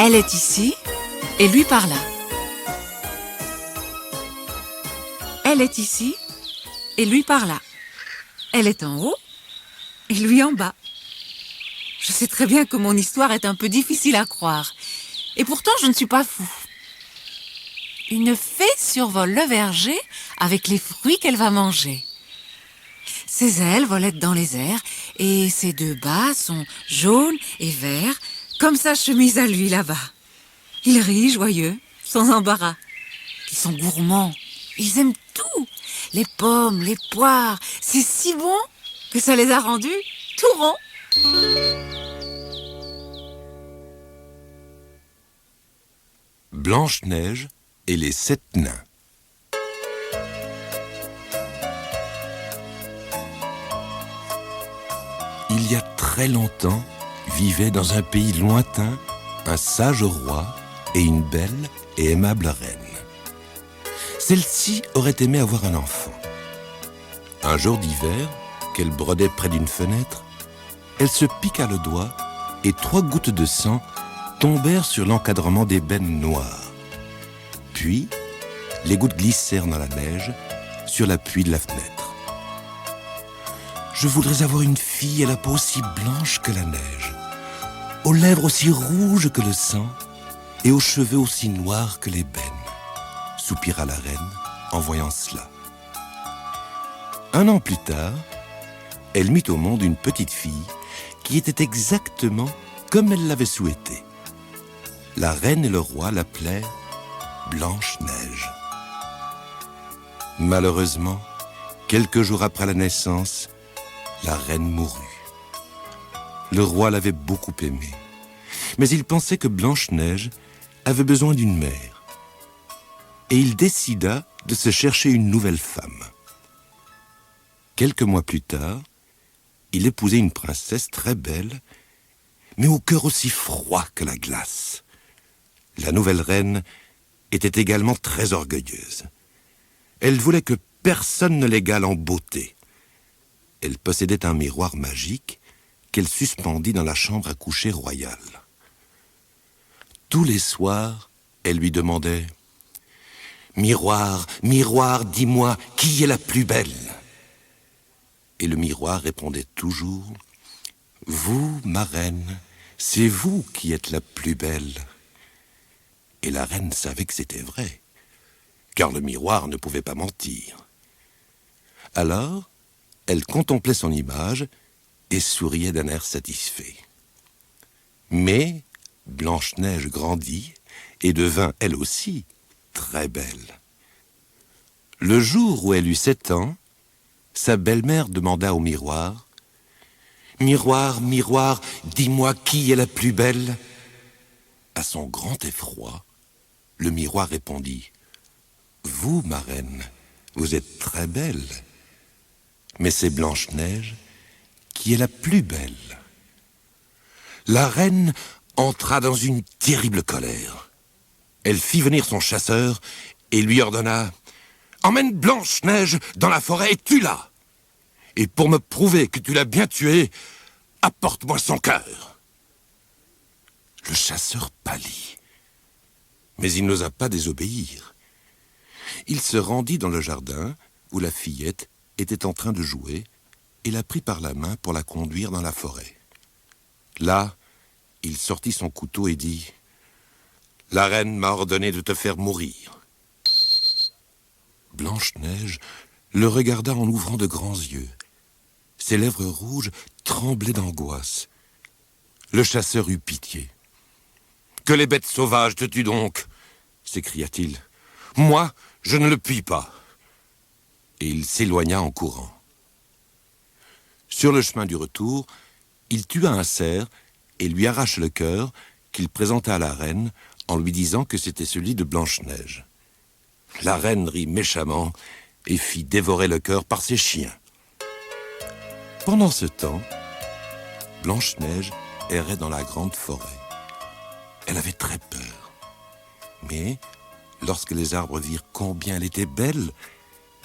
Elle est ici et lui par là. Elle est ici et lui par là. Elle est en haut et lui en bas. Je sais très bien que mon histoire est un peu difficile à croire. Et pourtant, je ne suis pas fou. Une fée survole le verger avec les fruits qu'elle va manger. Ses ailes volettent dans les airs et ses deux bas sont jaunes et verts, comme sa chemise à lui là-bas. Il rit joyeux, sans embarras. Ils sont gourmands, ils aiment tout. Les pommes, les poires, c'est si bon que ça les a rendus tout ronds. Blanche-Neige et les 7 nains. Il y a très longtemps, vivait dans un pays lointain un sage roi et une belle et aimable reine. Celle-ci aurait aimé avoir un enfant. Un jour d'hiver, qu'elle brodait près d'une fenêtre, elle se piqua le doigt et 3 gouttes de sang tombèrent sur l'encadrement d'ébène noir. Puis, les gouttes glissèrent dans la neige sur l'appui de la fenêtre. Je voudrais avoir une fille à la peau aussi blanche que la neige, aux lèvres aussi rouges que le sang et aux cheveux aussi noirs que l'ébène, soupira la reine en voyant cela. 1 an plus tard, elle mit au monde une petite fille qui était exactement comme elle l'avait souhaité. La reine et le roi l'appelaient Blanche-Neige. Malheureusement, quelques jours après la naissance, la reine mourut. Le roi l'avait beaucoup aimée, mais il pensait que Blanche-Neige avait besoin d'une mère. Et il décida de se chercher une nouvelle femme. Quelques mois plus tard, il épousait une princesse très belle, mais au cœur aussi froid que la glace. La nouvelle reine était également très orgueilleuse. Elle voulait que personne ne l'égale en beauté. Elle possédait un miroir magique qu'elle suspendit dans la chambre à coucher royale. Tous les soirs, elle lui demandait « Miroir, miroir, dis-moi, qui est la plus belle ?» Et le miroir répondait toujours « Vous, ma reine, c'est vous qui êtes la plus belle. » Et la reine savait que c'était vrai, car le miroir ne pouvait pas mentir. Alors, elle contemplait son image et souriait d'un air satisfait. Mais Blanche-Neige grandit et devint, elle aussi, très belle. Le jour où elle eut 7 ans, sa belle-mère demanda au miroir « Miroir, miroir, dis-moi qui est la plus belle ?» À son grand effroi, le miroir répondit « Vous, ma reine, vous êtes très belle, mais c'est Blanche-Neige qui est la plus belle. » La reine entra dans une terrible colère. Elle fit venir son chasseur et lui ordonna « Emmène Blanche-Neige dans la forêt et tue-la. Et pour me prouver que tu l'as bien tuée, apporte-moi son cœur. » Le chasseur pâlit, mais il n'osa pas désobéir. Il se rendit dans le jardin où la fillette était en train de jouer et la prit par la main pour la conduire dans la forêt. Là, il sortit son couteau et dit « La reine m'a ordonné de te faire mourir. » Blanche-Neige le regarda en ouvrant de grands yeux. Ses lèvres rouges tremblaient d'angoisse. Le chasseur eut pitié. « Que les bêtes sauvages te tuent donc !» s'écria-t-il. « Moi, je ne le puis pas. » Et il s'éloigna en courant. Sur le chemin du retour, il tua un cerf et lui arracha le cœur qu'il présenta à la reine en lui disant que c'était celui de Blanche-Neige. La reine rit méchamment et fit dévorer le cœur par ses chiens. Pendant ce temps, Blanche-Neige errait dans la grande forêt. Elle avait très peur. Mais, lorsque les arbres virent combien elle était belle,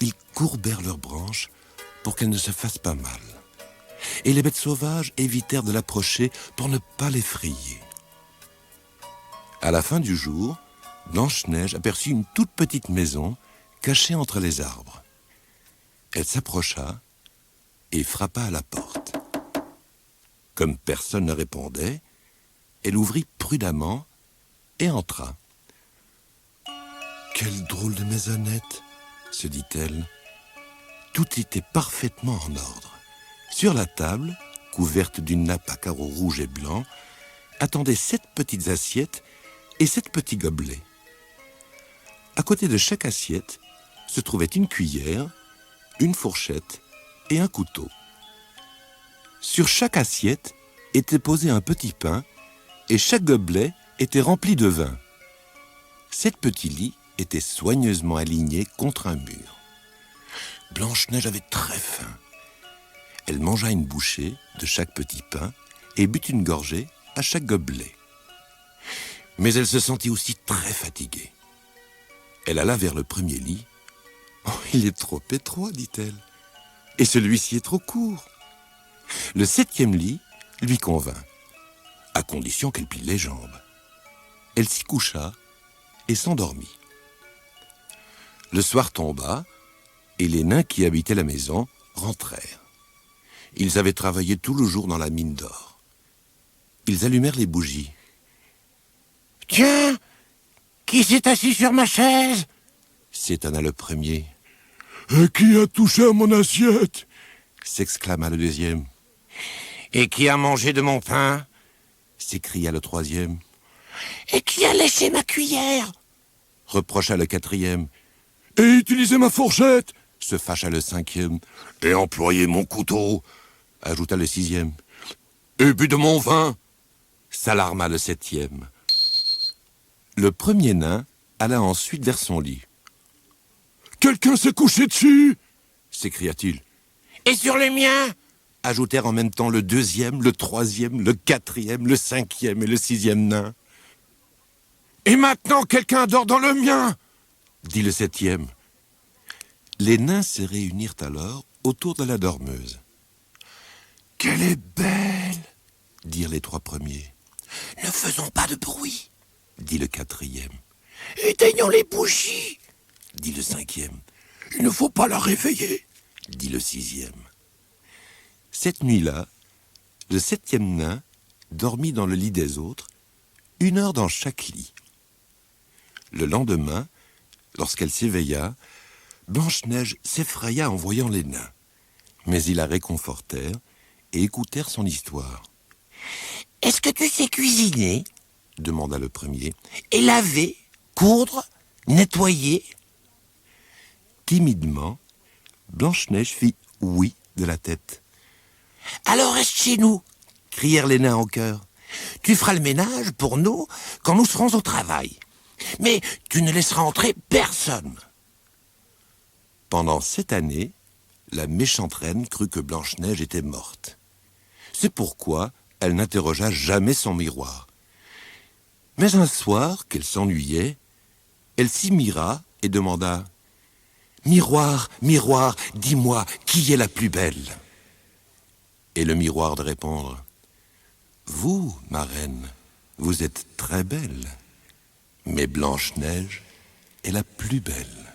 ils courbèrent leurs branches pour qu'elle ne se fasse pas mal. Et les bêtes sauvages évitèrent de l'approcher pour ne pas l'effrayer. À la fin du jour, Blanche-Neige aperçut une toute petite maison cachée entre les arbres. Elle s'approcha et frappa à la porte. Comme personne ne répondait, elle ouvrit prudemment et entra. « Quelle drôle de maisonnette !» se dit-elle. Tout était parfaitement en ordre. Sur la table, couverte d'une nappe à carreaux rouges et blancs, attendaient 7 petites assiettes et 7 petits gobelets. À côté de chaque assiette se trouvait une cuillère, une fourchette et un couteau. Sur chaque assiette était posé un petit pain et chaque gobelet était rempli de vin. 7 petits lits étaient soigneusement alignés contre un mur. Blanche-Neige avait très faim. Elle mangea une bouchée de chaque petit pain et but une gorgée à chaque gobelet. Mais elle se sentit aussi très fatiguée. Elle alla vers le premier lit. « Oh, il est trop étroit, dit-elle. Et celui-ci est trop court. » Le 7e lit lui convint, à condition qu'elle plie les jambes. Elle s'y coucha et s'endormit. Le soir tomba et les nains qui habitaient la maison rentrèrent. Ils avaient travaillé tout le jour dans la mine d'or. Ils allumèrent les bougies. « Tiens, qui s'est assis sur ma chaise ?» s'étonna le premier. « Et qui a touché à mon assiette ?» s'exclama le deuxième. « Et qui a mangé de mon pain ?» s'écria le troisième. « Et qui a léché ma cuillère ?» reprocha le quatrième. « Et utilisé ma fourchette ?» se fâcha le cinquième. « Et employé mon couteau ?» ajouta le sixième. « Et bu de mon vin ?» s'alarma le septième. Le premier nain alla ensuite vers son lit. « Quelqu'un s'est couché dessus !» s'écria-t-il. « Et sur le mien ?» ajoutèrent en même temps le deuxième, le troisième, le quatrième, le cinquième et le sixième nain. « Et maintenant quelqu'un dort dans le mien !» dit le septième. Les nains se réunirent alors autour de la dormeuse. « Qu'elle est belle !» dirent les 3 premiers. « Ne faisons pas de bruit !» dit le quatrième. « Éteignons les bougies !» dit le cinquième. « Il ne faut pas la réveiller !» dit le sixième. Cette nuit-là, le 7e nain dormit dans le lit des autres, 1 heure dans chaque lit. Le lendemain, lorsqu'elle s'éveilla, Blanche-Neige s'effraya en voyant les nains. Mais ils la réconfortèrent et écoutèrent son histoire. « Est-ce que tu sais cuisiner ?» demanda le premier. « Et laver, coudre, nettoyer ?» Timidement, Blanche-Neige fit « oui » de la tête. « Alors reste chez nous !» crièrent les nains en chœur. « Tu feras le ménage pour nous quand nous serons au travail. Mais tu ne laisseras entrer personne !» Pendant 7 années, la méchante reine crut que Blanche-Neige était morte. C'est pourquoi elle n'interrogea jamais son miroir. Mais un soir, qu'elle s'ennuyait, elle s'y mira et demanda « Miroir, miroir, dis-moi, qui est la plus belle ?» Et le miroir de répondre « Vous, ma reine, vous êtes très belle, mais Blanche-Neige est la plus belle. »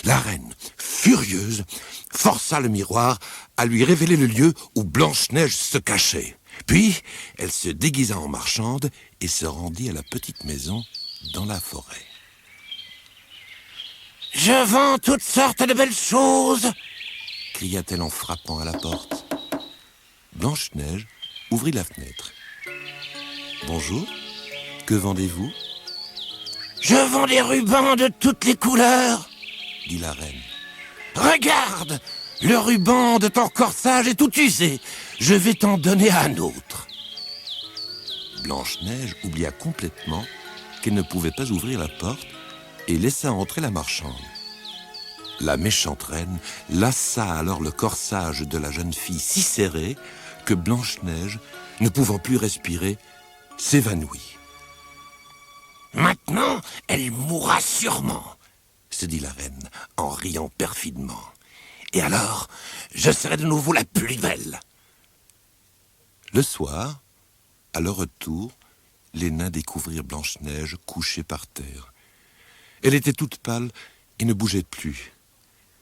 La reine, furieuse, força le miroir à lui révéler le lieu où Blanche-Neige se cachait. Puis, elle se déguisa en marchande et se rendit à la petite maison dans la forêt. « Je vends toutes sortes de belles choses !» cria-t-elle en frappant à la porte. Blanche-Neige ouvrit la fenêtre. « Bonjour, que vendez-vous ?»« Je vends des rubans de toutes les couleurs !» dit la reine. « Regarde, le ruban de ton corsage est tout usé. Je vais t'en donner un autre. » Blanche-Neige oublia complètement qu'elle ne pouvait pas ouvrir la porte et laissa entrer la marchande. La méchante reine lassa alors le corsage de la jeune fille si serré que Blanche-Neige, ne pouvant plus respirer, s'évanouit. « Maintenant, elle mourra sûrement, » se dit la reine en riant perfidement. « Et alors, je serai de nouveau la plus belle. » Le soir, à leur retour, les nains découvrirent Blanche-Neige couchée par terre. Elle était toute pâle et ne bougeait plus.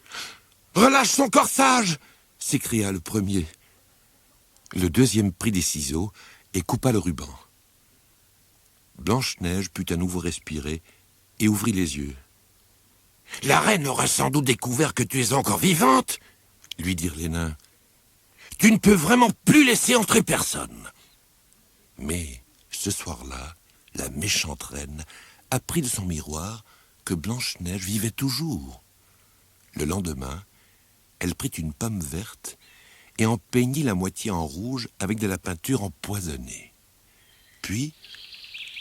« Relâche son corsage !» s'écria le premier. Le deuxième prit des ciseaux et coupa le ruban. Blanche-Neige put à nouveau respirer et ouvrit les yeux. « La reine aura sans doute découvert que tu es encore vivante !» lui dirent les nains. « Tu ne peux vraiment plus laisser entrer personne !» Mais ce soir-là, la méchante reine apprit de son miroir que Blanche-Neige vivait toujours. Le lendemain, elle prit une pomme verte et en peignit la moitié en rouge avec de la peinture empoisonnée. Puis,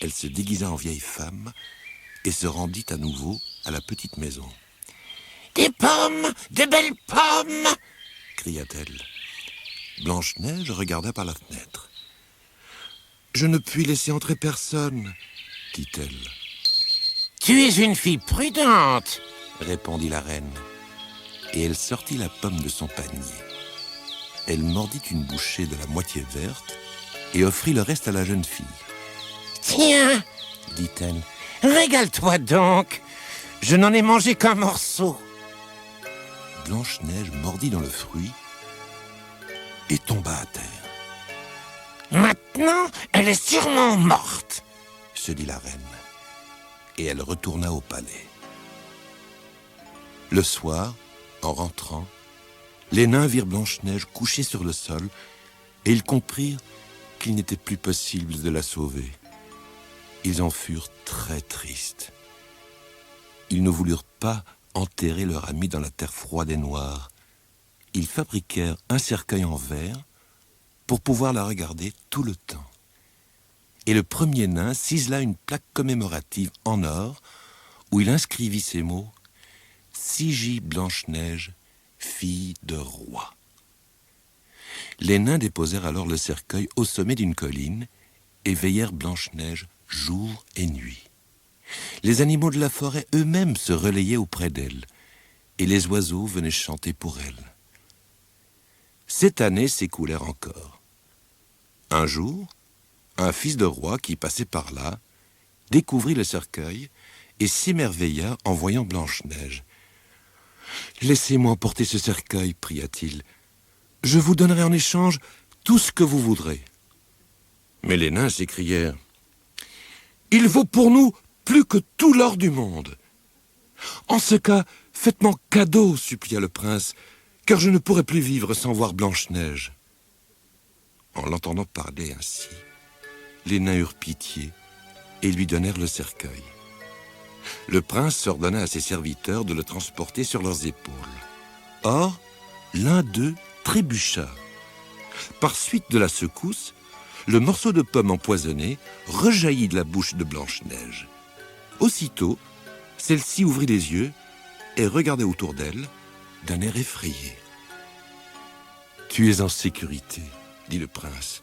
elle se déguisa en vieille femme et se rendit à nouveau à la petite maison. « Des pommes, de belles pommes !» cria-t-elle. Blanche-Neige regarda par la fenêtre. « Je ne puis laisser entrer personne, » dit-elle. « Tu es une fille prudente, » répondit la reine. Et elle sortit la pomme de son panier. Elle mordit une bouchée de la moitié verte et offrit le reste à la jeune fille. « Tiens, dit-elle, régale-toi donc. Je n'en ai mangé qu'un morceau. » Blanche-Neige mordit dans le fruit et tomba à terre. « Maintenant, elle est sûrement morte, » se dit la reine. Et elle retourna au palais. Le soir, en rentrant, les nains virent Blanche-Neige couchée sur le sol et ils comprirent qu'il n'était plus possible de la sauver. Ils en furent très tristes. Ils ne voulurent pas enterrer leur amie dans la terre froide et noire. Ils fabriquèrent un cercueil en verre pour pouvoir la regarder tout le temps. Et le premier nain cisela une plaque commémorative en or où il inscrivit ces mots « Sigis Blanche-Neige, fille de roi ». Les nains déposèrent alors le cercueil au sommet d'une colline et veillèrent Blanche-Neige jour et nuit. Les animaux de la forêt eux-mêmes se relayaient auprès d'elle et les oiseaux venaient chanter pour elle. 7 années s'écoulèrent encore. Un jour, un fils de roi qui passait par là découvrit le cercueil et s'émerveilla en voyant Blanche-Neige. « Laissez-moi emporter ce cercueil, pria-t-il. Je vous donnerai en échange tout ce que vous voudrez. » Mais les nains s'écrièrent. « Il vaut pour nous plus que tout l'or du monde. »« En ce cas, faites-moi cadeau, supplia le prince, car je ne pourrai plus vivre sans voir Blanche-Neige. » En l'entendant parler ainsi, les nains eurent pitié et lui donnèrent le cercueil. Le prince ordonna à ses serviteurs de le transporter sur leurs épaules. Or, l'un d'eux trébucha. Par suite de la secousse, le morceau de pomme empoisonné rejaillit de la bouche de Blanche-Neige. Aussitôt, celle-ci ouvrit les yeux et regarda autour d'elle d'un air effrayé. « Tu es en sécurité, » dit le prince.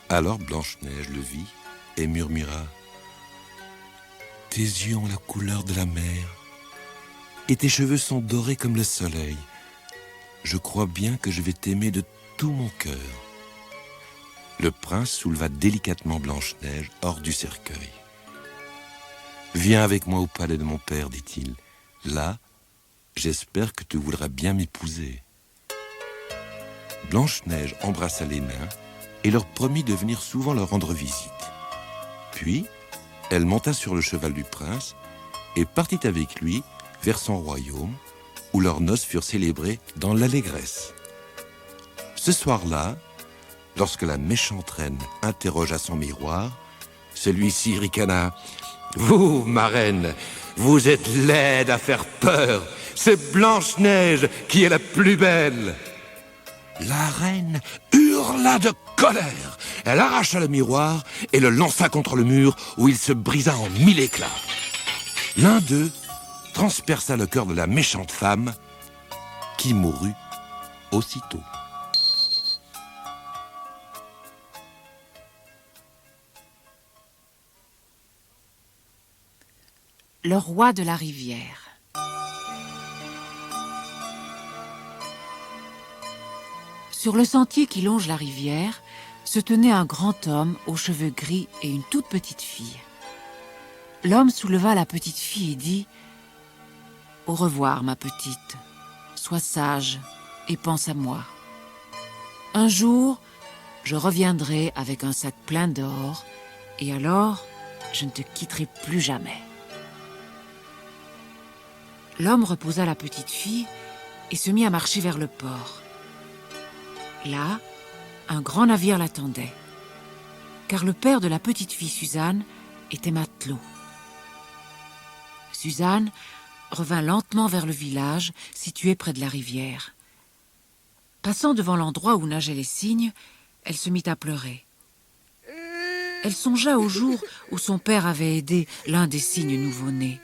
Alors Blanche-Neige le vit et murmura « Tes yeux ont la couleur de la mer et tes cheveux sont dorés comme le soleil. Je crois bien que je vais t'aimer de tout mon cœur. » Le prince souleva délicatement Blanche-Neige hors du cercueil. « Viens avec moi au palais de mon père, dit-il. Là, j'espère que tu voudras bien m'épouser. » Blanche-Neige embrassa les nains et leur promit de venir souvent leur rendre visite. Puis, elle monta sur le cheval du prince et partit avec lui vers son royaume, où leurs noces furent célébrées dans l'allégresse. Ce soir-là, lorsque la méchante reine interrogea son miroir, celui-ci ricana « Vous, ma reine, vous êtes laide à faire peur. C'est Blanche-Neige qui est la plus belle. » La reine hurla de colère. Elle arracha le miroir et le lança contre le mur où il se brisa en 1000 éclats. L'un d'eux transperça le cœur de la méchante femme qui mourut aussitôt. Le roi de la rivière. Sur le sentier qui longe la rivière, se tenait un grand homme aux cheveux gris et une toute petite fille. L'homme souleva la petite fille et dit « Au revoir, ma petite. Sois sage et pense à moi. Un jour, je reviendrai avec un sac plein d'or et alors, je ne te quitterai plus jamais. » L'homme reposa la petite fille et se mit à marcher vers le port. Là, un grand navire l'attendait, car le père de la petite fille Suzanne était matelot. Suzanne revint lentement vers le village situé près de la rivière. Passant devant l'endroit où nageaient les cygnes, elle se mit à pleurer. Elle songea au jour où son père avait aidé l'un des cygnes nouveau-nés.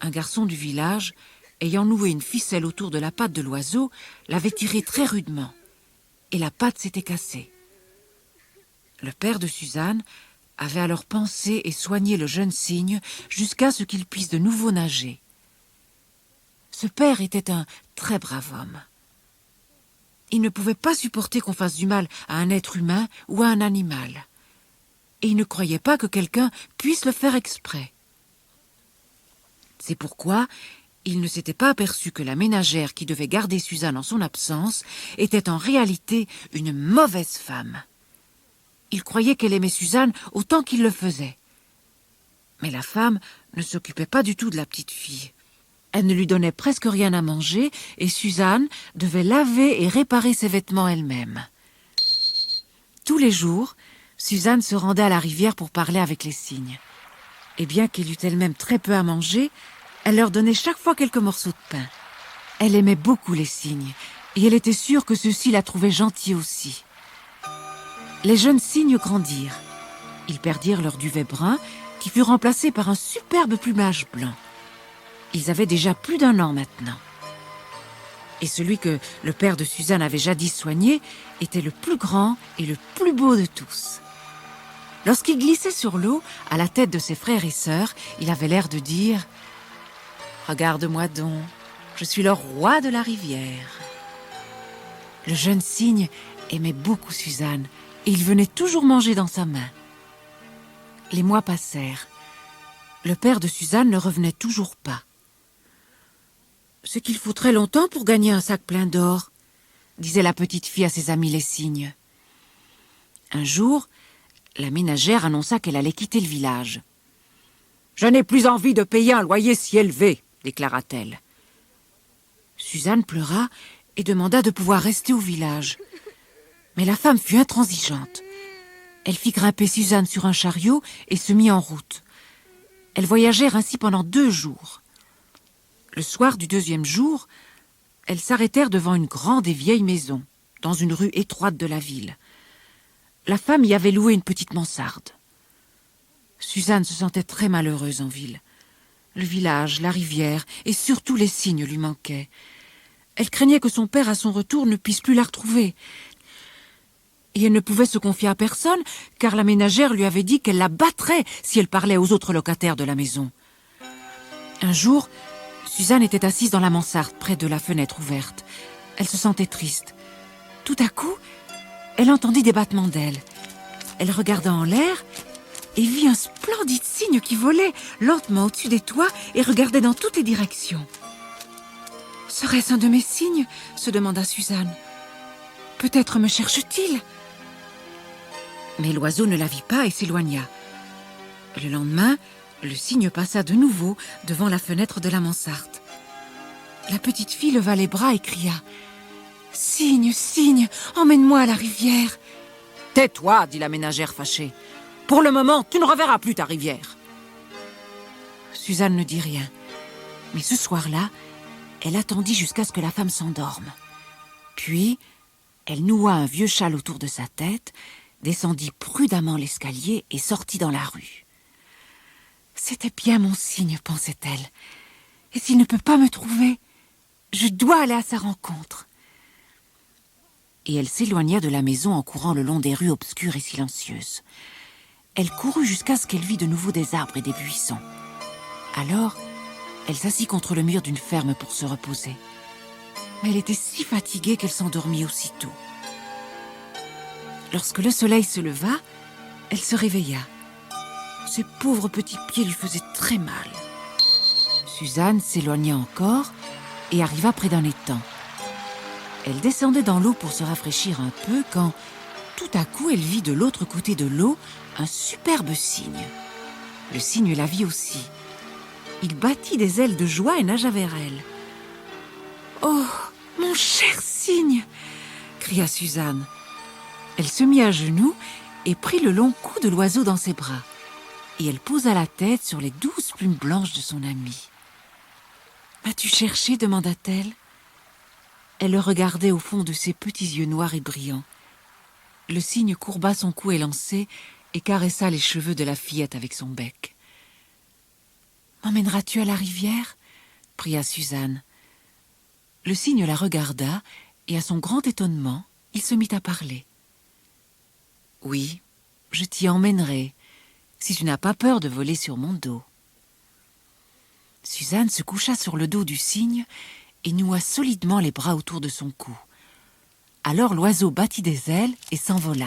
Un garçon du village, ayant noué une ficelle autour de la patte de l'oiseau, l'avait tirée très rudement, et la patte s'était cassée. Le père de Suzanne avait alors pansé et soigné le jeune cygne jusqu'à ce qu'il puisse de nouveau nager. Ce père était un très brave homme. Il ne pouvait pas supporter qu'on fasse du mal à un être humain ou à un animal. Et il ne croyait pas que quelqu'un puisse le faire exprès. C'est pourquoi il ne s'était pas aperçu que la ménagère qui devait garder Suzanne en son absence était en réalité une mauvaise femme. Il croyait qu'elle aimait Suzanne autant qu'il le faisait. Mais la femme ne s'occupait pas du tout de la petite fille. Elle ne lui donnait presque rien à manger et Suzanne devait laver et réparer ses vêtements elle-même. Tous les jours, Suzanne se rendait à la rivière pour parler avec les cygnes. Et bien qu'elle eût elle-même très peu à manger, elle leur donnait chaque fois quelques morceaux de pain. Elle aimait beaucoup les cygnes et elle était sûre que ceux-ci la trouvaient gentille aussi. Les jeunes cygnes grandirent. Ils perdirent leur duvet brun qui fut remplacé par un superbe plumage blanc. Ils avaient déjà plus d'1 an maintenant. Et celui que le père de Suzanne avait jadis soigné était le plus grand et le plus beau de tous. Lorsqu'il glissait sur l'eau, à la tête de ses frères et sœurs, il avait l'air de dire « Regarde-moi donc, je suis le roi de la rivière. » Le jeune cygne aimait beaucoup Suzanne et il venait toujours manger dans sa main. Les mois passèrent. Le père de Suzanne ne revenait toujours pas. « C'est qu'il faut très longtemps pour gagner un sac plein d'or, » disait la petite fille à ses amis les cygnes. Un jour, la ménagère annonça qu'elle allait quitter le village. « Je n'ai plus envie de payer un loyer si élevé, » déclara-t-elle. Suzanne pleura et demanda de pouvoir rester au village. Mais la femme fut intransigeante. Elle fit grimper Suzanne sur un chariot et se mit en route. Elles voyagèrent ainsi pendant 2 jours. Le soir du 2e jour, elles s'arrêtèrent devant une grande et vieille maison, dans une rue étroite de la ville. La femme y avait loué une petite mansarde. Suzanne se sentait très malheureuse en ville. Le village, la rivière et surtout les cygnes lui manquaient. Elle craignait que son père, à son retour, ne puisse plus la retrouver. Et elle ne pouvait se confier à personne, car la ménagère lui avait dit qu'elle la battrait si elle parlait aux autres locataires de la maison. Un jour, Suzanne était assise dans la mansarde, près de la fenêtre ouverte. Elle se sentait triste. Tout à coup, elle entendit des battements d'ailes. Elle regarda en l'air et vit un splendide cygne qui volait lentement au-dessus des toits et regardait dans toutes les directions. « Serait-ce un de mes cygnes ?» se demanda Suzanne. « Peut-être me cherche-t-il ?» Mais l'oiseau ne la vit pas et s'éloigna. Le lendemain, le cygne passa de nouveau devant la fenêtre de la mansarde. La petite fille leva les bras et cria « Cygne, cygne, emmène-moi à la rivière !»« Tais-toi !» dit la ménagère fâchée. « Pour le moment, tu ne reverras plus ta rivière. » Suzanne ne dit rien. Mais ce soir-là, elle attendit jusqu'à ce que la femme s'endorme. Puis, elle noua un vieux châle autour de sa tête, descendit prudemment l'escalier et sortit dans la rue. « C'était bien mon cygne, pensait-elle. Et s'il ne peut pas me trouver, je dois aller à sa rencontre. » Et elle s'éloigna de la maison en courant le long des rues obscures et silencieuses. Elle courut jusqu'à ce qu'elle vit de nouveau des arbres et des buissons. Alors, elle s'assit contre le mur d'une ferme pour se reposer. Mais elle était si fatiguée qu'elle s'endormit aussitôt. Lorsque le soleil se leva, elle se réveilla. Ses pauvres petits pieds lui faisaient très mal. Suzanne s'éloigna encore et arriva près d'un étang. Elle descendait dans l'eau pour se rafraîchir un peu quand, tout à coup, elle vit de l'autre côté de l'eau un superbe cygne. Le cygne la vit aussi. Il battit des ailes de joie et nagea vers elle. « Oh, mon cher cygne !» cria Suzanne. Elle se mit à genoux et prit le long cou de l'oiseau dans ses bras. Et elle posa la tête sur les douces plumes blanches de son ami. « M'as-tu cherché ?» demanda-t-elle. Elle le regardait au fond de ses petits yeux noirs et brillants. Le cygne courba son cou élancé et caressa les cheveux de la fillette avec son bec. « M'emmèneras-tu à la rivière ?» pria Suzanne. Le cygne la regarda et à son grand étonnement, il se mit à parler. « Oui, je t'y emmènerai, si tu n'as pas peur de voler sur mon dos. » Suzanne se coucha sur le dos du cygne et noua solidement les bras autour de son cou. Alors l'oiseau battit des ailes et s'envola.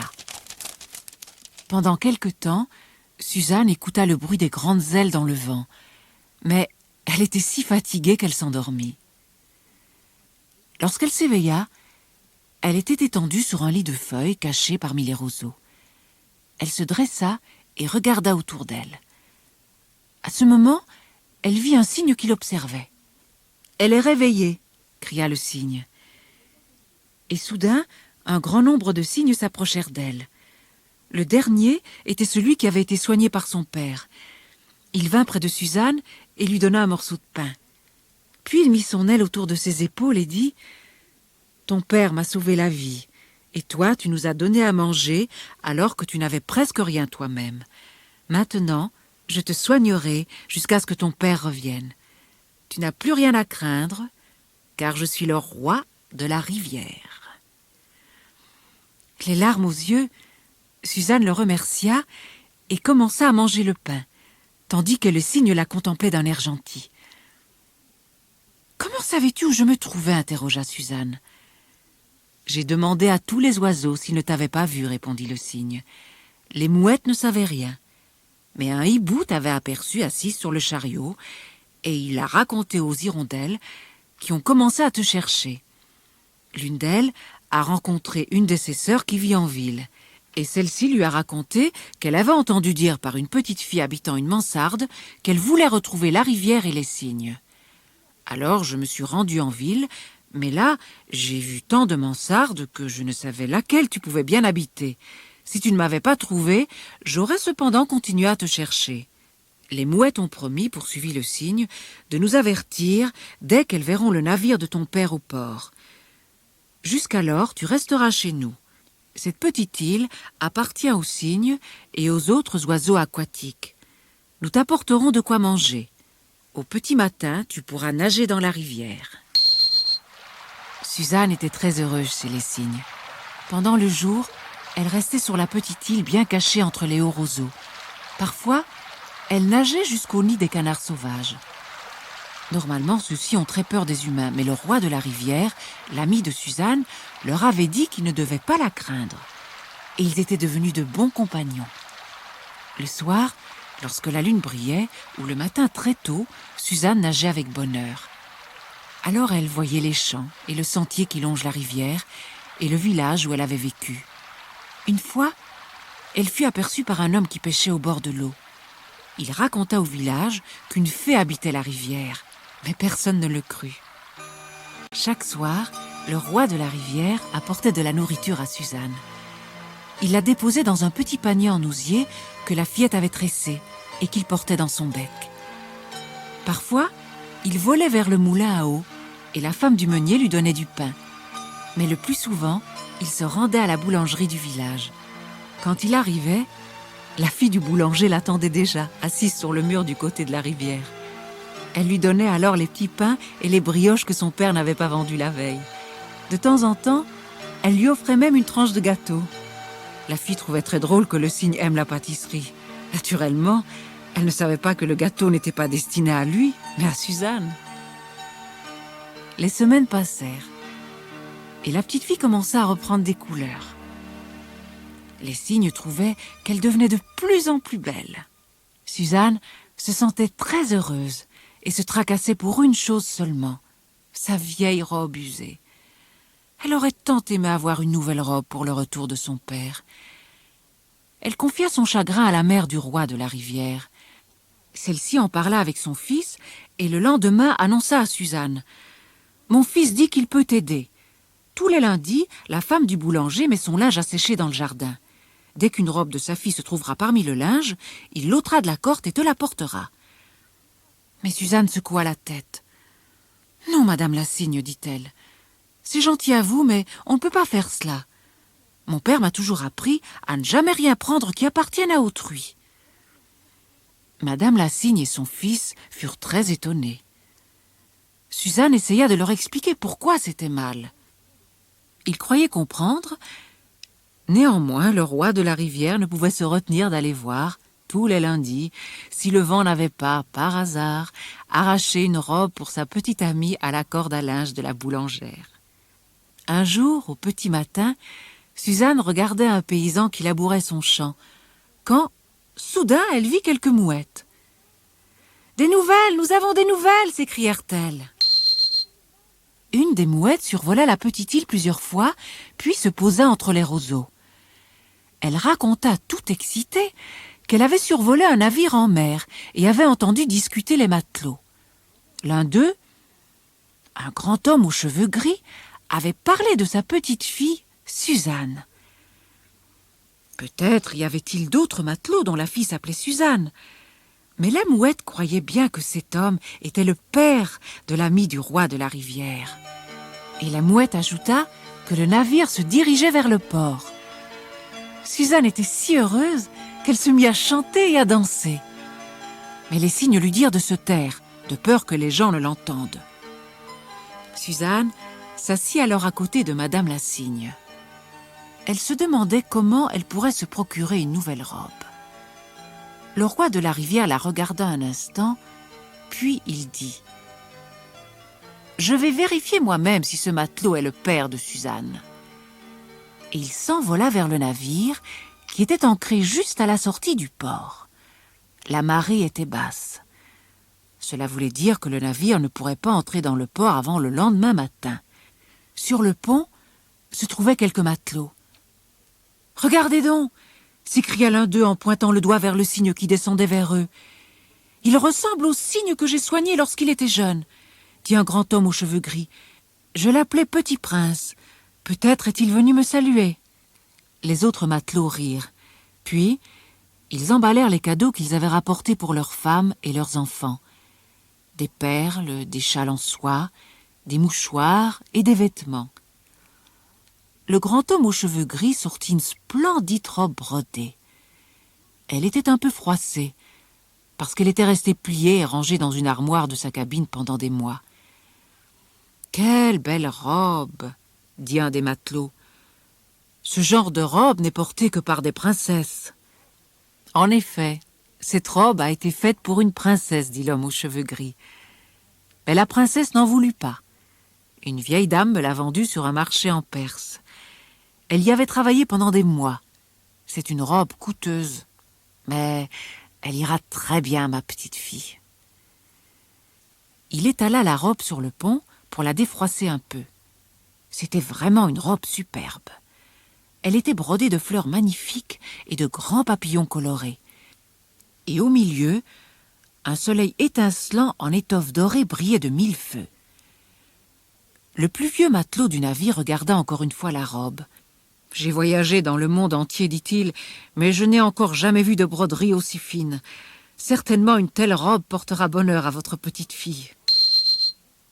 Pendant quelque temps, Suzanne écouta le bruit des grandes ailes dans le vent, mais elle était si fatiguée qu'elle s'endormit. Lorsqu'elle s'éveilla, elle était étendue sur un lit de feuilles caché parmi les roseaux. Elle se dressa et regarda autour d'elle. À ce moment, elle vit un cygne qui l'observait. « Elle est réveillée !» cria le cygne. Et soudain, un grand nombre de cygnes s'approchèrent d'elle. Le dernier était celui qui avait été soigné par son père. Il vint près de Suzanne et lui donna un morceau de pain. Puis il mit son aile autour de ses épaules et dit « Ton père m'a sauvé la vie, et toi tu nous as donné à manger alors que tu n'avais presque rien toi-même. Maintenant, je te soignerai jusqu'à ce que ton père revienne. Tu n'as plus rien à craindre, car je suis le roi de la rivière. » Les larmes aux yeux, Suzanne le remercia et commença à manger le pain, tandis que le cygne la contemplait d'un air gentil. « Comment savais-tu où je me trouvais ?» interrogea Suzanne. « J'ai demandé à tous les oiseaux s'ils ne t'avaient pas vu, » répondit le cygne. « Les mouettes ne savaient rien, mais un hibou t'avait aperçu assise sur le chariot et il l'a raconté aux hirondelles qui ont commencé à te chercher. L'une d'elles a rencontré une de ses sœurs qui vit en ville, et celle-ci lui a raconté qu'elle avait entendu dire par une petite fille habitant une mansarde qu'elle voulait retrouver la rivière et les cygnes. Alors je me suis rendue en ville, mais là, j'ai vu tant de mansardes que je ne savais laquelle tu pouvais bien habiter. Si tu ne m'avais pas trouvée, j'aurais cependant continué à te chercher. Les mouettes ont promis, poursuivit le cygne, de nous avertir dès qu'elles verront le navire de ton père au port. Jusqu'alors, tu resteras chez nous. Cette petite île appartient aux cygnes et aux autres oiseaux aquatiques. Nous t'apporterons de quoi manger. Au petit matin, tu pourras nager dans la rivière. » Suzanne était très heureuse chez les cygnes. Pendant le jour, elle restait sur la petite île bien cachée entre les hauts roseaux. Parfois, elle nageait jusqu'au nid des canards sauvages. Normalement, ceux-ci ont très peur des humains, mais le roi de la rivière, l'ami de Suzanne, leur avait dit qu'ils ne devaient pas la craindre. Et ils étaient devenus de bons compagnons. Le soir, lorsque la lune brillait, ou le matin très tôt, Suzanne nageait avec bonheur. Alors elle voyait les champs et le sentier qui longe la rivière et le village où elle avait vécu. Une fois, elle fut aperçue par un homme qui pêchait au bord de l'eau. Il raconta au village qu'une fée habitait la rivière, mais personne ne le crut. Chaque soir, le roi de la rivière apportait de la nourriture à Suzanne. Il la déposait dans un petit panier en osier que la fillette avait tressé et qu'il portait dans son bec. Parfois, il volait vers le moulin à eau et la femme du meunier lui donnait du pain. Mais le plus souvent, il se rendait à la boulangerie du village. Quand il arrivait, la fille du boulanger l'attendait déjà, assise sur le mur du côté de la rivière. Elle lui donnait alors les petits pains et les brioches que son père n'avait pas vendus la veille. De temps en temps, elle lui offrait même une tranche de gâteau. La fille trouvait très drôle que le cygne aime la pâtisserie. Naturellement, elle ne savait pas que le gâteau n'était pas destiné à lui, mais à Suzanne. Les semaines passèrent, et la petite fille commença à reprendre des couleurs. Les cygnes trouvaient qu'elle devenait de plus en plus belle. Suzanne se sentait très heureuse et se tracassait pour une chose seulement, sa vieille robe usée. Elle aurait tant aimé avoir une nouvelle robe pour le retour de son père. Elle confia son chagrin à la mère du roi de la rivière. Celle-ci en parla avec son fils et le lendemain annonça à Suzanne « Mon fils dit qu'il peut t'aider. Tous les lundis, la femme du boulanger met son linge à sécher dans le jardin. Dès qu'une robe de sa fille se trouvera parmi le linge, il l'ôtera de la corde et te la portera. » Mais Suzanne secoua la tête. « Non, madame la cygne, dit-elle. C'est gentil à vous, mais on ne peut pas faire cela. Mon père m'a toujours appris à ne jamais rien prendre qui appartienne à autrui. » Madame la cygne et son fils furent très étonnés. Suzanne essaya de leur expliquer pourquoi c'était mal. Ils croyaient comprendre. Néanmoins, le roi de la rivière ne pouvait se retenir d'aller voir, tous les lundis, si le vent n'avait pas, par hasard, arraché une robe pour sa petite amie à la corde à linge de la boulangère. Un jour, au petit matin, Suzanne regardait un paysan qui labourait son champ, quand, soudain, elle vit quelques mouettes. « Des nouvelles, nous avons des nouvelles !» s'écrièrent-elles. Une des mouettes survola la petite île plusieurs fois, puis se posa entre les roseaux. Elle raconta, toute excitée, qu'elle avait survolé un navire en mer et avait entendu discuter les matelots. L'un d'eux, un grand homme aux cheveux gris, avait parlé de sa petite fille, Suzanne. Peut-être y avait-il d'autres matelots dont la fille s'appelait Suzanne, mais la mouette croyait bien que cet homme était le père de l'ami du roi de la rivière. Et la mouette ajouta que le navire se dirigeait vers le port. Suzanne était si heureuse qu'elle se mit à chanter et à danser. Mais les cygnes lui dirent de se taire, de peur que les gens ne l'entendent. Suzanne s'assit alors à côté de madame la cygne. Elle se demandait comment elle pourrait se procurer une nouvelle robe. Le roi de la rivière la regarda un instant, puis il dit « Je vais vérifier moi-même si ce matelot est le père de Suzanne. » Et il s'envola vers le navire, qui était ancré juste à la sortie du port. La marée était basse. Cela voulait dire que le navire ne pourrait pas entrer dans le port avant le lendemain matin. Sur le pont se trouvaient quelques matelots. « Regardez donc !» s'écria l'un d'eux en pointant le doigt vers le cygne qui descendait vers eux. « Il ressemble au cygne que j'ai soigné lorsqu'il était jeune, » dit un grand homme aux cheveux gris. « Je l'appelais Petit Prince. Peut-être est-il venu me saluer. » Les autres matelots rirent. Puis, ils emballèrent les cadeaux qu'ils avaient rapportés pour leurs femmes et leurs enfants. Des perles, des châles en soie, des mouchoirs et des vêtements. Le grand homme aux cheveux gris sortit une splendide robe brodée. Elle était un peu froissée, parce qu'elle était restée pliée et rangée dans une armoire de sa cabine pendant des mois. « Quelle belle robe !» dit un des matelots. « Ce genre de robe n'est portée que par des princesses. » « En effet, cette robe a été faite pour une princesse, dit l'homme aux cheveux gris. Mais la princesse n'en voulut pas. Une vieille dame me l'a vendue sur un marché en Perse. Elle y avait travaillé pendant des mois. C'est une robe coûteuse, mais elle ira très bien à ma petite fille. » Il étala la robe sur le pont pour la défroisser un peu. C'était vraiment une robe superbe. Elle était brodée de fleurs magnifiques et de grands papillons colorés. Et au milieu, un soleil étincelant en étoffe dorée brillait de mille feux. Le plus vieux matelot du navire regarda encore une fois la robe. « J'ai voyagé dans le monde entier, dit-il, mais je n'ai encore jamais vu de broderie aussi fine. Certainement une telle robe portera bonheur à votre petite fille. »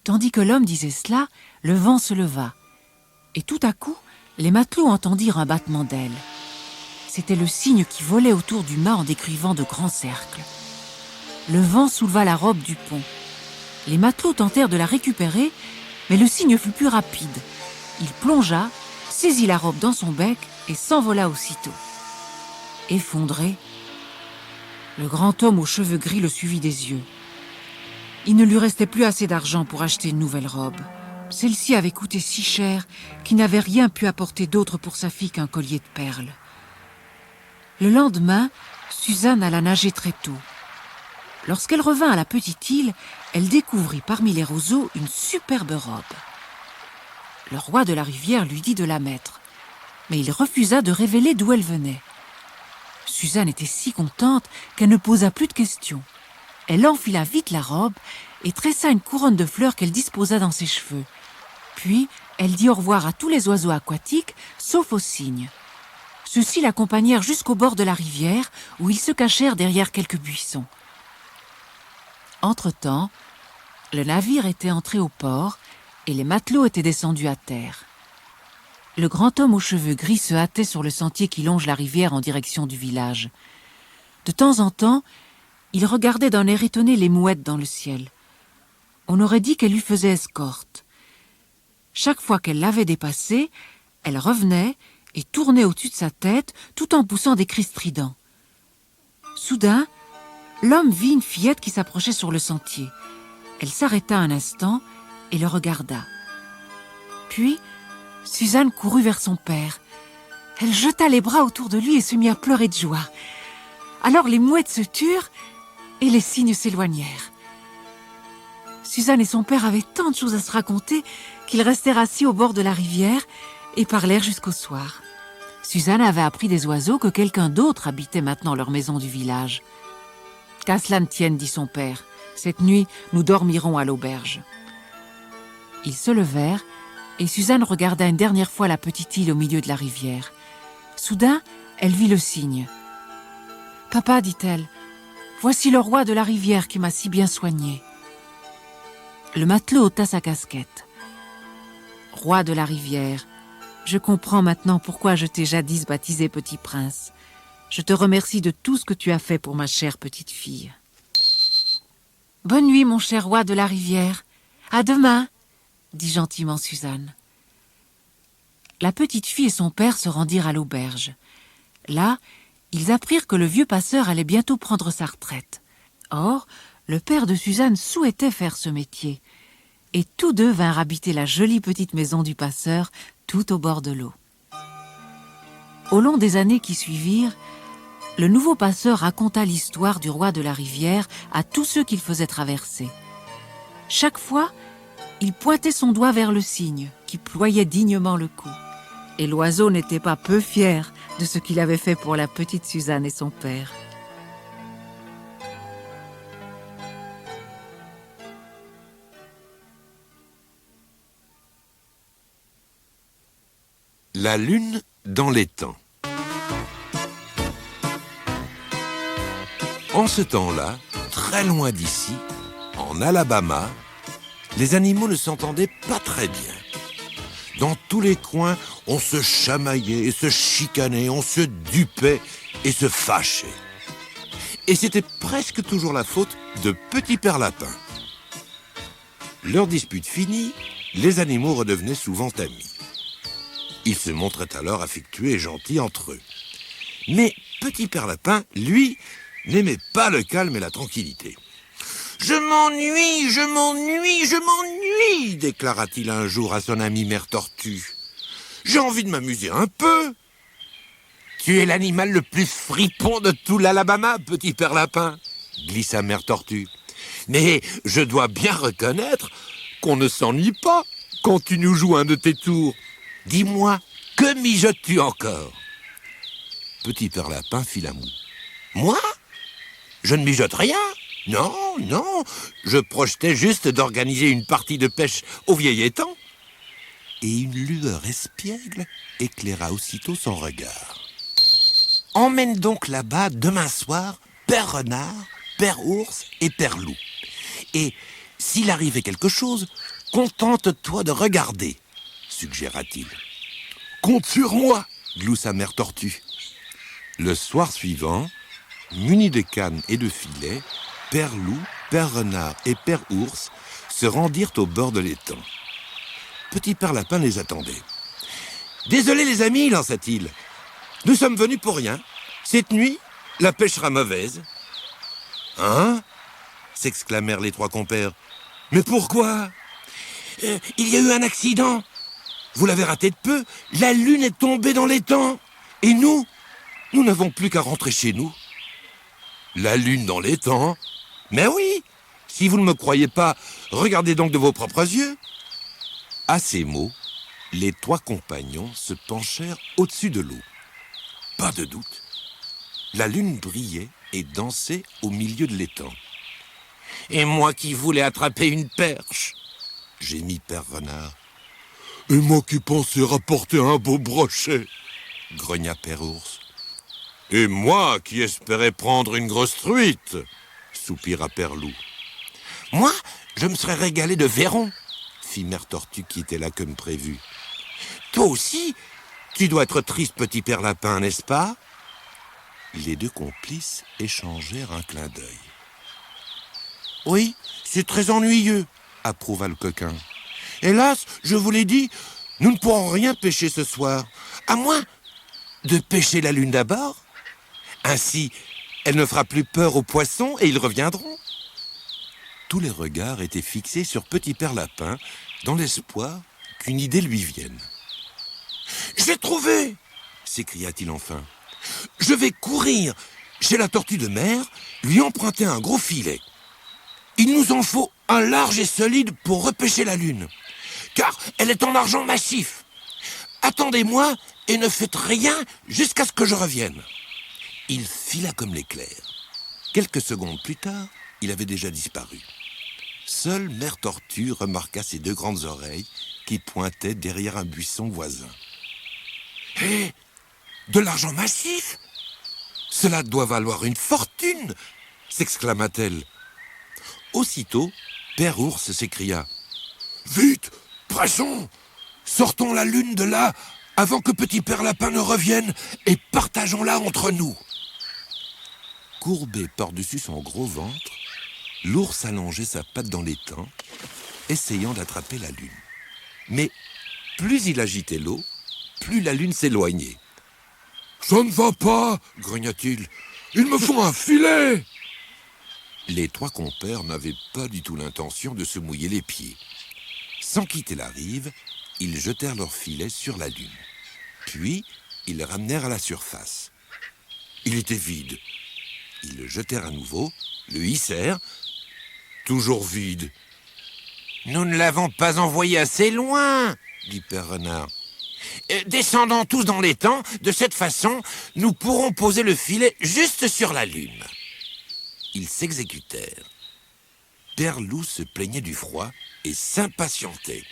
Tandis que l'homme disait cela, le vent se leva. Et tout à coup, les matelots entendirent un battement d'ailes. C'était le cygne qui volait autour du mât en décrivant de grands cercles. Le vent souleva la robe du pont. Les matelots tentèrent de la récupérer, mais le cygne fut plus rapide. Il plongea, saisit la robe dans son bec et s'envola aussitôt. Effondré, le grand homme aux cheveux gris le suivit des yeux. Il ne lui restait plus assez d'argent pour acheter une nouvelle robe. Celle-ci avait coûté si cher qu'il n'avait rien pu apporter d'autre pour sa fille qu'un collier de perles. Le lendemain, Suzanne alla nager très tôt. Lorsqu'elle revint à la petite île, elle découvrit parmi les roseaux une superbe robe. Le roi de la rivière lui dit de la mettre, mais il refusa de révéler d'où elle venait. Suzanne était si contente qu'elle ne posa plus de questions. Elle enfila vite la robe et tressa une couronne de fleurs qu'elle disposa dans ses cheveux. Puis, elle dit au revoir à tous les oiseaux aquatiques, sauf aux cygnes. Ceux-ci l'accompagnèrent jusqu'au bord de la rivière, où ils se cachèrent derrière quelques buissons. Entre-temps, le navire était entré au port et les matelots étaient descendus à terre. Le grand homme aux cheveux gris se hâtait sur le sentier qui longe la rivière en direction du village. De temps en temps, il regardait d'un air étonné les mouettes dans le ciel. On aurait dit qu'elle lui faisait escorte. Chaque fois qu'elle l'avait dépassée, elle revenait et tournait au-dessus de sa tête tout en poussant des cris stridents. Soudain, l'homme vit une fillette qui s'approchait sur le sentier. Elle s'arrêta un instant et le regarda. Puis, Suzanne courut vers son père. Elle jeta les bras autour de lui et se mit à pleurer de joie. Alors les mouettes se turent et les cygnes s'éloignèrent. Suzanne et son père avaient tant de choses à se raconter qu'ils restèrent assis au bord de la rivière et parlèrent jusqu'au soir. Suzanne avait appris des oiseaux que quelqu'un d'autre habitait maintenant leur maison du village. « Qu'à cela ne tienne, dit son père. Cette nuit, nous dormirons à l'auberge. » Ils se levèrent et Suzanne regarda une dernière fois la petite île au milieu de la rivière. Soudain, elle vit le cygne. « Papa, dit-elle, voici le roi de la rivière qui m'a si bien soignée. » Le matelot ôta sa casquette. « Roi de la rivière, je comprends maintenant pourquoi je t'ai jadis baptisé petit prince. Je te remercie de tout ce que tu as fait pour ma chère petite fille. »« Bonne nuit, mon cher roi de la rivière. À demain !» dit gentiment Suzanne. La petite fille et son père se rendirent à l'auberge. Là, ils apprirent que le vieux passeur allait bientôt prendre sa retraite. Or, le père de Suzanne souhaitait faire ce métier. Et tous deux vinrent habiter la jolie petite maison du passeur, tout au bord de l'eau. Au long des années qui suivirent, le nouveau passeur raconta l'histoire du roi de la rivière à tous ceux qu'il faisait traverser. Chaque fois, il pointait son doigt vers le cygne, qui ployait dignement le cou. Et l'oiseau n'était pas peu fier de ce qu'il avait fait pour la petite Suzanne et son père. La lune dans l'étang. En ce temps-là, très loin d'ici, en Alabama, les animaux ne s'entendaient pas très bien. Dans tous les coins, on se chamaillait et se chicanait, on se dupait et se fâchait. Et c'était presque toujours la faute de Petit Père Lapin. Leur dispute finie, les animaux redevenaient souvent amis. Ils se montraient alors affectueux et gentils entre eux. Mais Petit Père Lapin, lui, n'aimait pas le calme et la tranquillité. « Je m'ennuie, je m'ennuie, je m'ennuie !» déclara-t-il un jour à son ami Mère Tortue. « J'ai envie de m'amuser un peu. »« Tu es l'animal le plus fripon de tout l'Alabama, Petit Père Lapin !» glissa Mère Tortue. « Mais je dois bien reconnaître qu'on ne s'ennuie pas quand tu nous joues un de tes tours. Dis-moi, que mijotes-tu encore ?» Petit Père Lapin fit la moue. « Moi ? Je ne mijote rien. Non, non, je projetais juste d'organiser une partie de pêche au vieil étang. » Et une lueur espiègle éclaira aussitôt son regard. « Emmène donc là-bas demain soir Père Renard, Père Ours et Père Loup. Et s'il arrivait quelque chose, contente-toi de regarder, suggéra-t-il. « Compte sur moi, gloussa Mère Tortue. Le soir suivant, munis de cannes et de filets, Père Loup, Père Renard et Père Ours se rendirent au bord de l'étang. Petit Père Lapin les attendait. « Désolé les amis, lança-t-il. Nous sommes venus pour rien. Cette nuit, la pêche sera mauvaise. »« Hein ?» s'exclamèrent les trois compères. « Mais pourquoi ? Il y a eu un accident. Vous l'avez raté de peu, la lune est tombée dans l'étang. Et nous, nous n'avons plus qu'à rentrer chez nous. La lune dans l'étang? Mais oui! Si vous ne me croyez pas, regardez donc de vos propres yeux. » À ces mots, les 3 compagnons se penchèrent au-dessus de l'eau. Pas de doute, la lune brillait et dansait au milieu de l'étang. « Et moi qui voulais attraper une perche !» gémit Père Renard. « Et moi qui pensais rapporter un beau brochet !» grogna Père Ours. « Et moi qui espérais prendre une grosse truite !» soupira Père Loup. « Moi, je me serais régalé de vairons !» fit Mère Tortue qui était là comme prévu. « Toi aussi, tu dois être triste, petit Père Lapin, n'est-ce pas ?» Les 2 complices échangèrent un clin d'œil. « Oui, c'est très ennuyeux !» approuva le coquin. « Hélas, je vous l'ai dit, nous ne pourrons rien pêcher ce soir, à moins de pêcher la lune d'abord. Ainsi, elle ne fera plus peur aux poissons et ils reviendront. » Tous les regards étaient fixés sur Petit Père Lapin, dans l'espoir qu'une idée lui vienne. « J'ai trouvé !» s'écria-t-il enfin. « Je vais courir chez la tortue de mer, lui emprunter un gros filet. Il nous en faut un large et solide pour repêcher la lune, car elle est en argent massif. Attendez-moi et ne faites rien jusqu'à ce que je revienne. » Il fila comme l'éclair. Quelques secondes plus tard, il avait déjà disparu. Seule Mère Tortue remarqua ses 2 grandes oreilles qui pointaient derrière un buisson voisin. « Hé, de l'argent massif? Cela doit valoir une fortune !» s'exclama-t-elle. Aussitôt, Père Ours s'écria. « Vite, pressons! Sortons la lune de là avant que Petit Père Lapin ne revienne et partageons-la entre nous. » Courbé par-dessus son gros ventre, l'ours allongeait sa patte dans l'étang, essayant d'attraper la lune. Mais plus il agitait l'eau, plus la lune s'éloignait. « Ça ne va pas !» grogna-t-il. « Il me faut un filet !» Les 3 compères n'avaient pas du tout l'intention de se mouiller les pieds. Sans quitter la rive, ils jetèrent leur filet sur la lune. Puis, ils le ramenèrent à la surface. Il était vide. Ils le jetèrent à nouveau, le hissèrent. Toujours vide. « Nous ne l'avons pas envoyé assez loin !» dit Père Renard. « Descendons tous dans l'étang, de cette façon, nous pourrons poser le filet juste sur la lune. » Ils s'exécutèrent. Père Loup se plaignait du froid et s'impatientait.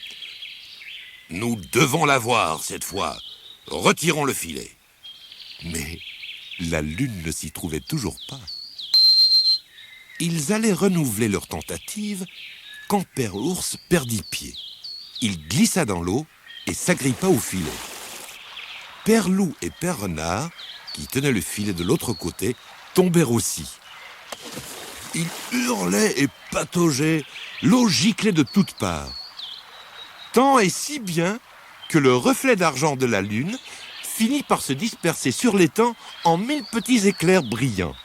« Nous devons l'avoir cette fois. Retirons le filet. » Mais la lune ne s'y trouvait toujours pas. Ils allaient renouveler leur tentative quand Père Ours perdit pied. Il glissa dans l'eau et s'agrippa au filet. Père Loup et Père Renard, qui tenaient le filet de l'autre côté, tombèrent aussi. Ils hurlaient et pataugeaient, l'eau giclait de toutes parts. Tant et si bien que le reflet d'argent de la lune finit par se disperser sur l'étang en 1000 petits éclairs brillants.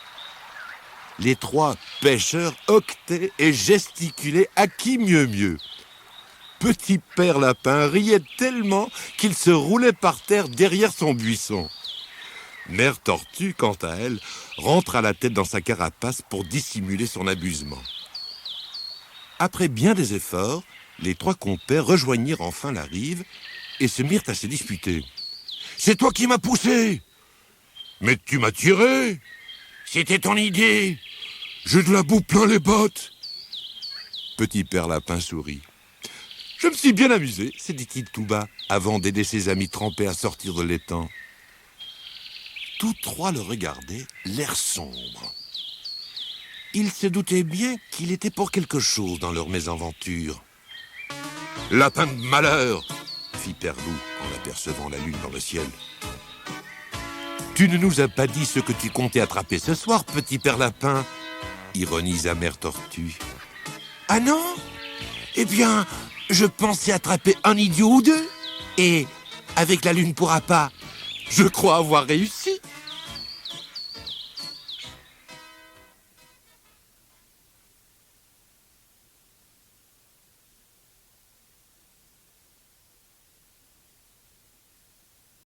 Les 3 pêcheurs hoquetaient et gesticulaient à qui mieux. Petit Père Lapin riait tellement qu'il se roulait par terre derrière son buisson. Mère Tortue, quant à elle, rentra la tête dans sa carapace pour dissimuler son abusement. Après bien des efforts, les 3 compères rejoignirent enfin la rive et se mirent à se disputer. « C'est toi qui m'as poussé !»« Mais tu m'as tiré !»« C'était ton idée !»« J'ai de la boue plein les bottes !» Petit Père Lapin sourit. « Je me suis bien amusé, se dit-il tout bas, avant d'aider ses amis trempés à sortir de l'étang. » Tous 3 le regardaient, l'air sombre. Ils se doutaient bien qu'il était pour quelque chose dans leur mésaventure. « Lapin de malheur !» fit Père Loup en apercevant la lune dans le ciel. « Tu ne nous as pas dit ce que tu comptais attraper ce soir, petit Père Lapin !» ironisa Mère Tortue. « Ah non ? Eh bien, je pensais attraper un idiot ou 2. Et, avec la lune pour appât, je crois avoir réussi. »